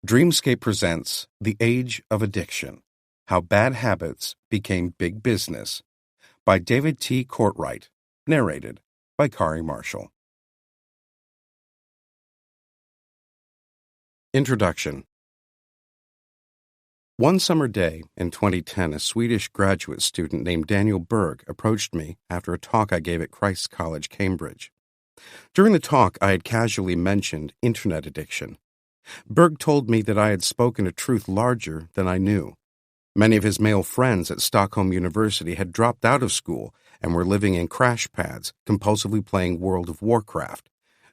Dreamscape presents The Age of Addiction: How Bad Habits Became Big Business by David T. Courtwright, narrated by Kari Marshall. Introduction. One summer day in 2010, a Swedish graduate student named Daniel Berg approached me after a talk I gave at Christ's College, Cambridge. During the talk, I had casually mentioned internet addiction. Berg told me that I had spoken a truth larger than I knew. Many of his male friends at Stockholm University had dropped out of school and were living in crash pads, compulsively playing World of Warcraft.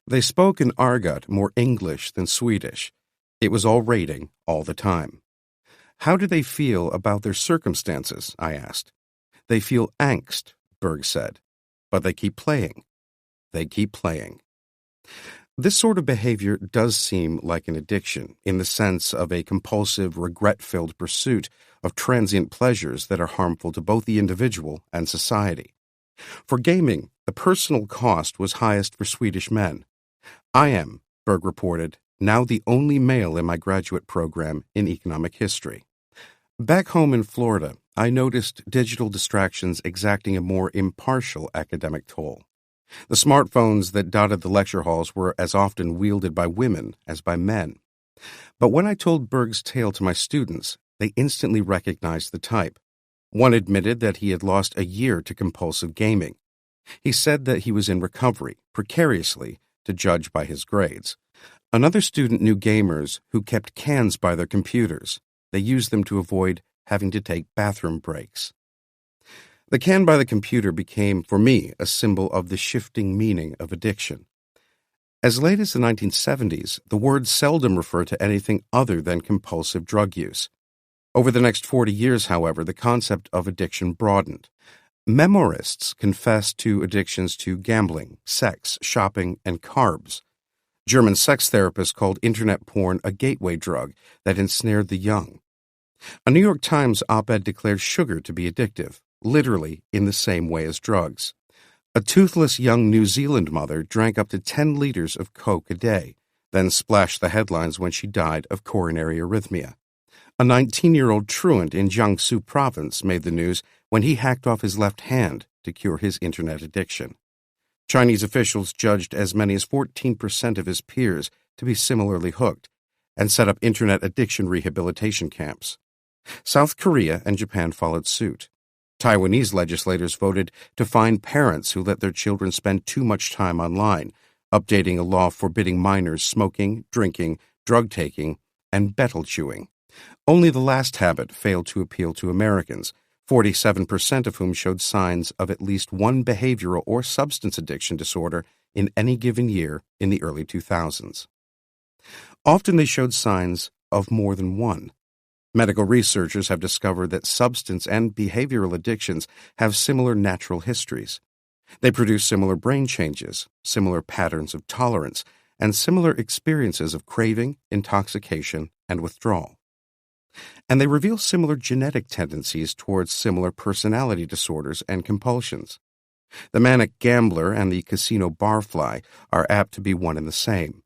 They spoke in Argot, more English than Swedish. It was all rating all the time. How do they feel about their circumstances? I asked. They feel angst, Berg said. But they keep playing. They keep playing. This sort of behavior does seem like an addiction, in the sense of a compulsive, regret-filled pursuit of transient pleasures that are harmful to both the individual and society. For gaming, the personal cost was highest for Swedish men. I am, Berg reported, now the only male in my graduate program in economic history. Back home in Florida, I noticed digital distractions exacting a more impartial academic toll. The smartphones that dotted the lecture halls were as often wielded by women as by men. But when I told Berg's tale to my students, they instantly recognized the type. One admitted that he had lost a year to compulsive gaming. He said that he was in recovery, precariously, to judge by his grades. Another student knew gamers who kept cans by their computers. They used them to avoid having to take bathroom breaks. The can by the computer became, for me, a symbol of the shifting meaning of addiction. As late as the 1970s, the word seldom referred to anything other than compulsive drug use. Over the next 40 years, however, the concept of addiction broadened. Memoirists confessed to addictions to gambling, sex, shopping, and carbs. German sex therapists called internet porn a gateway drug that ensnared the young. A New York Times op-ed declared sugar to be addictive, literally in the same way as drugs. A toothless young New Zealand mother drank up to 10 liters of Coke a day, then splashed the headlines when she died of coronary arrhythmia. A 19-year-old truant in Jiangsu province made the news when he hacked off his left hand to cure his internet addiction. Chinese officials judged as many as 14% of his peers to be similarly hooked and set up internet addiction rehabilitation camps. South Korea and Japan followed suit. Taiwanese legislators voted to fine parents who let their children spend too much time online, updating a law forbidding minors smoking, drinking, drug-taking, and betel chewing. Only the last habit failed to appeal to Americans, 47% of whom showed signs of at least one behavioral or substance addiction disorder in any given year in the early 2000s. Often they showed signs of more than one. Medical researchers have discovered that substance and behavioral addictions have similar natural histories. They produce similar brain changes, similar patterns of tolerance, and similar experiences of craving, intoxication, and withdrawal. And they reveal similar genetic tendencies towards similar personality disorders and compulsions. The manic gambler and the casino barfly are apt to be one and the same.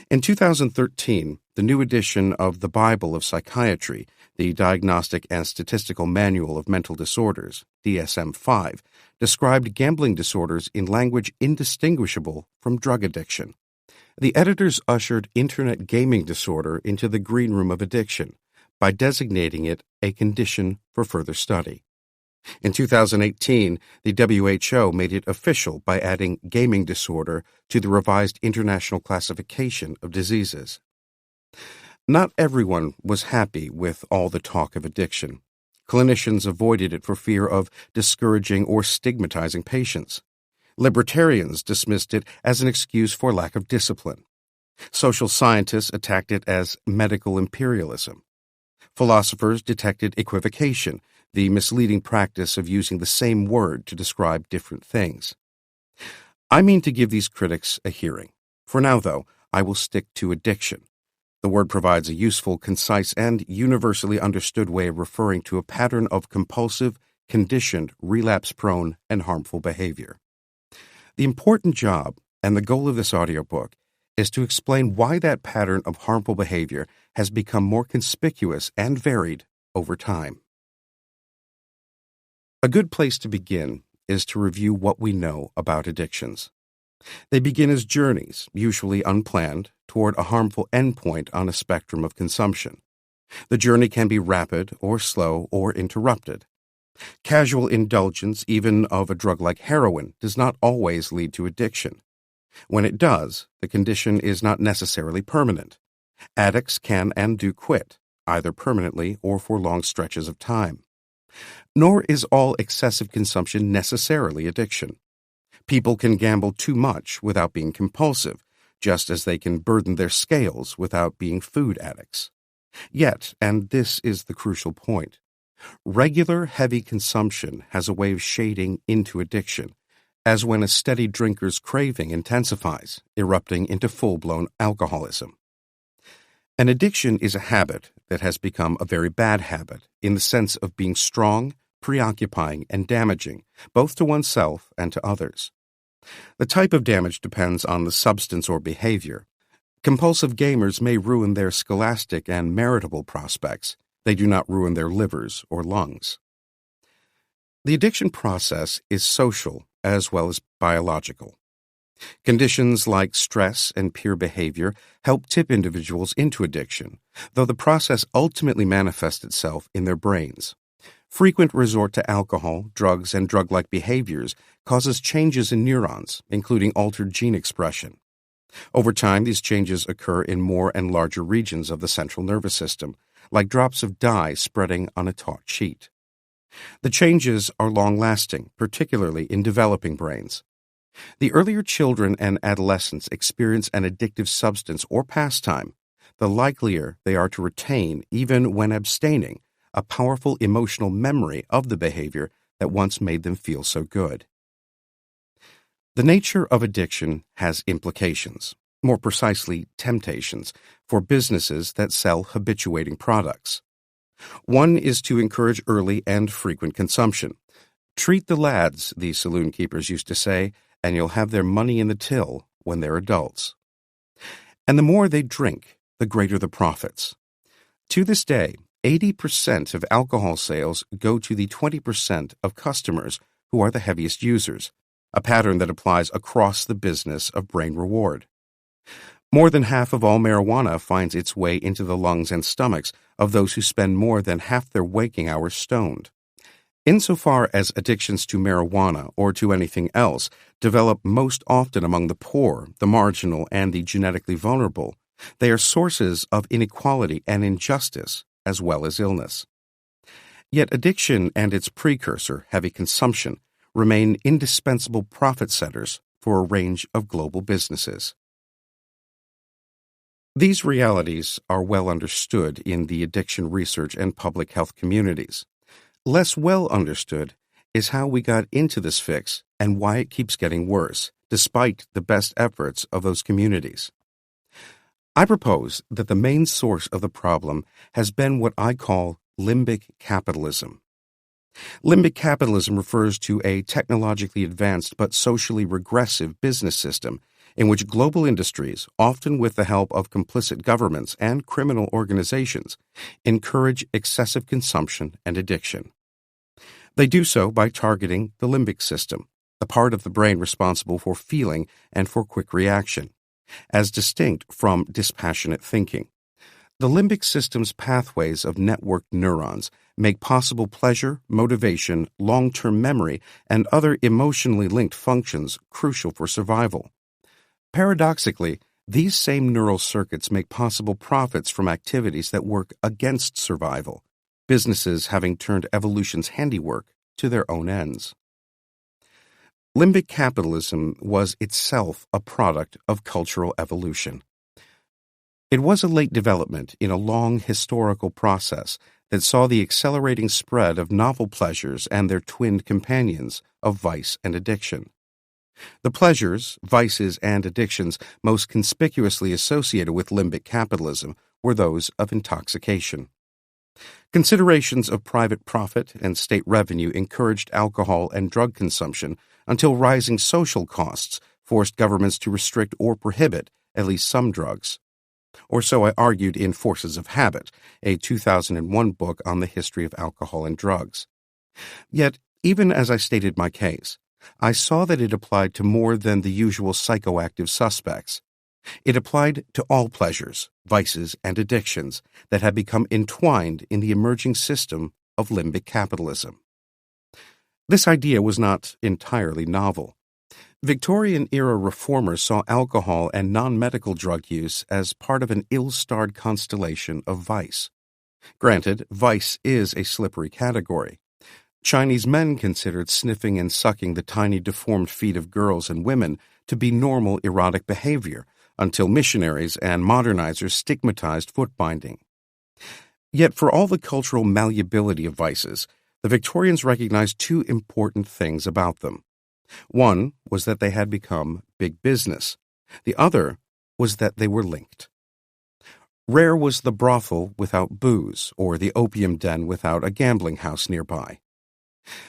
In 2013, the new edition of the Bible of Psychiatry, the Diagnostic and Statistical Manual of Mental Disorders, DSM-5, described gambling disorders in language indistinguishable from drug addiction. The editors ushered internet gaming disorder into the green room of addiction by designating it a condition for further study. In 2018, the WHO made it official by adding gaming disorder to the revised International Classification of Diseases. Not everyone was happy with all the talk of addiction. Clinicians avoided it for fear of discouraging or stigmatizing patients. Libertarians dismissed it as an excuse for lack of discipline. Social scientists attacked it as medical imperialism. Philosophers detected equivocation, the misleading practice of using the same word to describe different things. I mean to give these critics a hearing. For now, though, I will stick to addiction. The word provides a useful, concise, and universally understood way of referring to a pattern of compulsive, conditioned, relapse-prone, and harmful behavior. The important job and the goal of this audiobook is to explain why that pattern of harmful behavior has become more conspicuous and varied over time. A good place to begin is to review what we know about addictions. They begin as journeys, usually unplanned, toward a harmful endpoint on a spectrum of consumption. The journey can be rapid or slow or interrupted. Casual indulgence, even of a drug like heroin, does not always lead to addiction. When it does, the condition is not necessarily permanent. Addicts can and do quit, either permanently or for long stretches of time. Nor is all excessive consumption necessarily addiction. People can gamble too much without being compulsive, just as they can burden their scales without being food addicts. Yet, and this is the crucial point, regular heavy consumption has a way of shading into addiction, as when a steady drinker's craving intensifies, erupting into full-blown alcoholism. An addiction is a habit that has become a very bad habit in the sense of being strong, preoccupying, and damaging, both to oneself and to others. The type of damage depends on the substance or behavior. Compulsive gamers may ruin their scholastic and maritable prospects. They do not ruin their livers or lungs. The addiction process is social as well as biological. Conditions like stress and peer behavior help tip individuals into addiction, though the process ultimately manifests itself in their brains. Frequent resort to alcohol, drugs, and drug-like behaviors causes changes in neurons, including altered gene expression. Over time, these changes occur in more and larger regions of the central nervous system, like drops of dye spreading on a taut sheet. The changes are long-lasting, particularly in developing brains. The earlier children and adolescents experience an addictive substance or pastime, the likelier they are to retain, even when abstaining, a powerful emotional memory of the behavior that once made them feel so good. The nature of addiction has implications, more precisely temptations, for businesses that sell habituating products. One is to encourage early and frequent consumption. Treat the lads, the saloon keepers used to say, and you'll have their money in the till when they're adults. And the more they drink, the greater the profits. To this day, 80% of alcohol sales go to the 20% of customers who are the heaviest users, a pattern that applies across the business of brain reward. More than half of all marijuana finds its way into the lungs and stomachs of those who spend more than half their waking hours stoned. Insofar as addictions to marijuana or to anything else develop most often among the poor, the marginal, and the genetically vulnerable, they are sources of inequality and injustice as well as illness. Yet addiction and its precursor, heavy consumption, remain indispensable profit centers for a range of global businesses. These realities are well understood in the addiction research and public health communities. Less well understood is how we got into this fix and why it keeps getting worse, despite the best efforts of those communities. I propose that the main source of the problem has been what I call limbic capitalism. Limbic capitalism refers to a technologically advanced but socially regressive business system in which global industries, often with the help of complicit governments and criminal organizations, encourage excessive consumption and addiction. They do so by targeting the limbic system, the part of the brain responsible for feeling and for quick reaction, as distinct from dispassionate thinking. The limbic system's pathways of networked neurons make possible pleasure, motivation, long-term memory, and other emotionally linked functions crucial for survival. Paradoxically, these same neural circuits make possible profits from activities that work against survival, businesses having turned evolution's handiwork to their own ends. Limbic capitalism was itself a product of cultural evolution. It was a late development in a long historical process that saw the accelerating spread of novel pleasures and their twinned companions of vice and addiction. The pleasures, vices, and addictions most conspicuously associated with limbic capitalism were those of intoxication. Considerations of private profit and state revenue encouraged alcohol and drug consumption until rising social costs forced governments to restrict or prohibit at least some drugs. Or so I argued in Forces of Habit, a 2001 book on the history of alcohol and drugs. Yet, even as I stated my case, I saw that it applied to more than the usual psychoactive suspects. It applied to all pleasures, vices, and addictions that had become entwined in the emerging system of limbic capitalism. This idea was not entirely novel. Victorian-era reformers saw alcohol and non-medical drug use as part of an ill-starred constellation of vice. Granted, vice is a slippery category. Chinese men considered sniffing and sucking the tiny deformed feet of girls and women to be normal erotic behavior, until missionaries and modernizers stigmatized foot-binding. Yet for all the cultural malleability of vices, the Victorians recognized two important things about them. One was that they had become big business. The other was that they were linked. Rare was the brothel without booze, or the opium den without a gambling house nearby.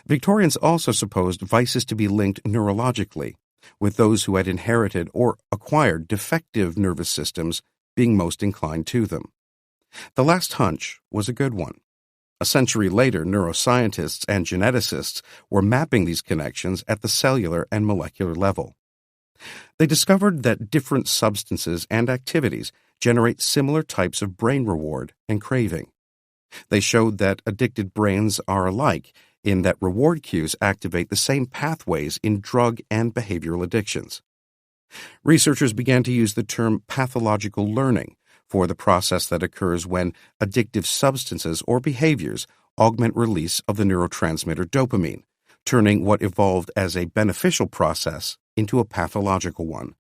Victorians also supposed vices to be linked neurologically, with those who had inherited or acquired defective nervous systems being most inclined to them. The last hunch was a good one. A century later, neuroscientists and geneticists were mapping these connections at the cellular and molecular level. They discovered that different substances and activities generate similar types of brain reward and craving. They showed that addicted brains are alike in that reward cues activate the same pathways in drug and behavioral addictions. Researchers began to use the term pathological learning for the process that occurs when addictive substances or behaviors augment release of the neurotransmitter dopamine, turning what evolved as a beneficial process into a pathological one.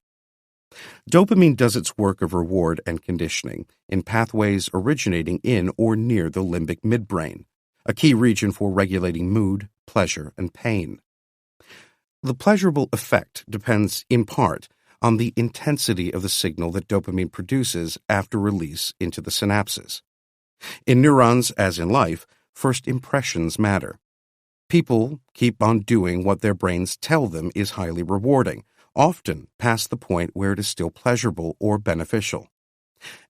Dopamine does its work of reward and conditioning in pathways originating in or near the limbic midbrain, a key region for regulating mood, pleasure, and pain. The pleasurable effect depends, in part, on the intensity of the signal that dopamine produces after release into the synapses. In neurons, as in life, first impressions matter. People keep on doing what their brains tell them is highly rewarding, often past the point where it is still pleasurable or beneficial.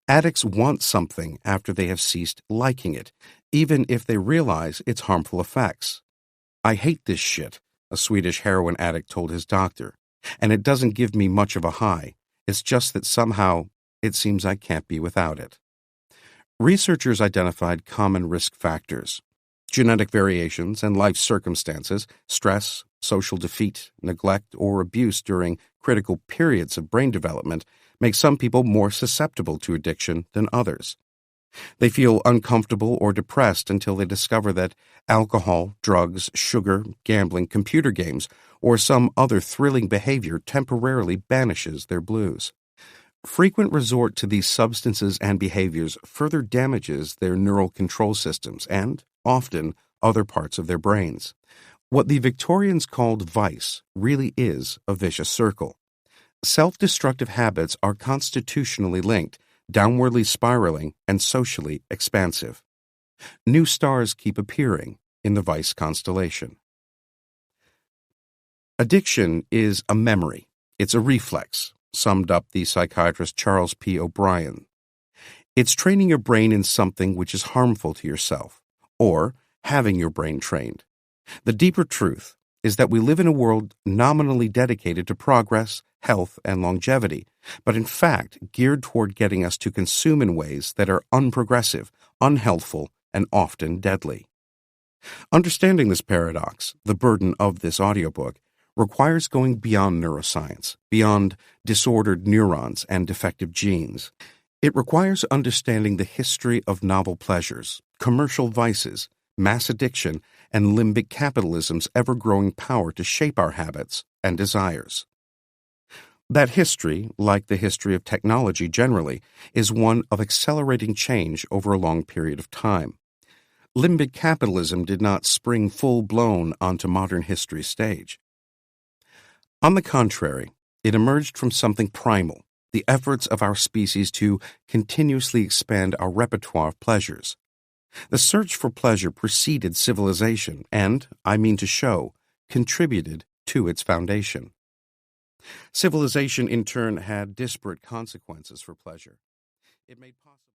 Addicts want something after they have ceased liking it, even if they realize its harmful effects. "I hate this shit," a Swedish heroin addict told his doctor, "and it doesn't give me much of a high. It's just that somehow it seems I can't be without it." Researchers identified common risk factors. Genetic variations and life circumstances, stress, social defeat, neglect, or abuse during critical periods of brain development make some people more susceptible to addiction than others. They feel uncomfortable or depressed until they discover that alcohol, drugs, sugar, gambling, computer games, or some other thrilling behavior temporarily banishes their blues. Frequent resort to these substances and behaviors further damages their neural control systems and, often, other parts of their brains. What the Victorians called vice really is a vicious circle. Self-destructive habits are constitutionally linked, downwardly spiraling, and socially expansive. New stars keep appearing in the vice constellation. Addiction is a memory. It's a reflex, summed up the psychiatrist Charles P. O'Brien. It's training your brain in something which is harmful to yourself, or having your brain trained. The deeper truth is that we live in a world nominally dedicated to progress, health, and longevity, but in fact geared toward getting us to consume in ways that are unprogressive, unhealthful, and often deadly. Understanding this paradox, the burden of this audiobook, requires going beyond neuroscience, beyond disordered neurons and defective genes. It requires understanding the history of novel pleasures, commercial vices, mass addiction, and limbic capitalism's ever-growing power to shape our habits and desires. That history, like the history of technology generally, is one of accelerating change over a long period of time. Limbic capitalism did not spring full-blown onto modern history's stage. On the contrary, it emerged from something primal, the efforts of our species to continuously expand our repertoire of pleasures. The search for pleasure preceded civilization and, I mean to show, contributed to its foundation. Civilization, in turn, had disparate consequences for pleasure. It made possible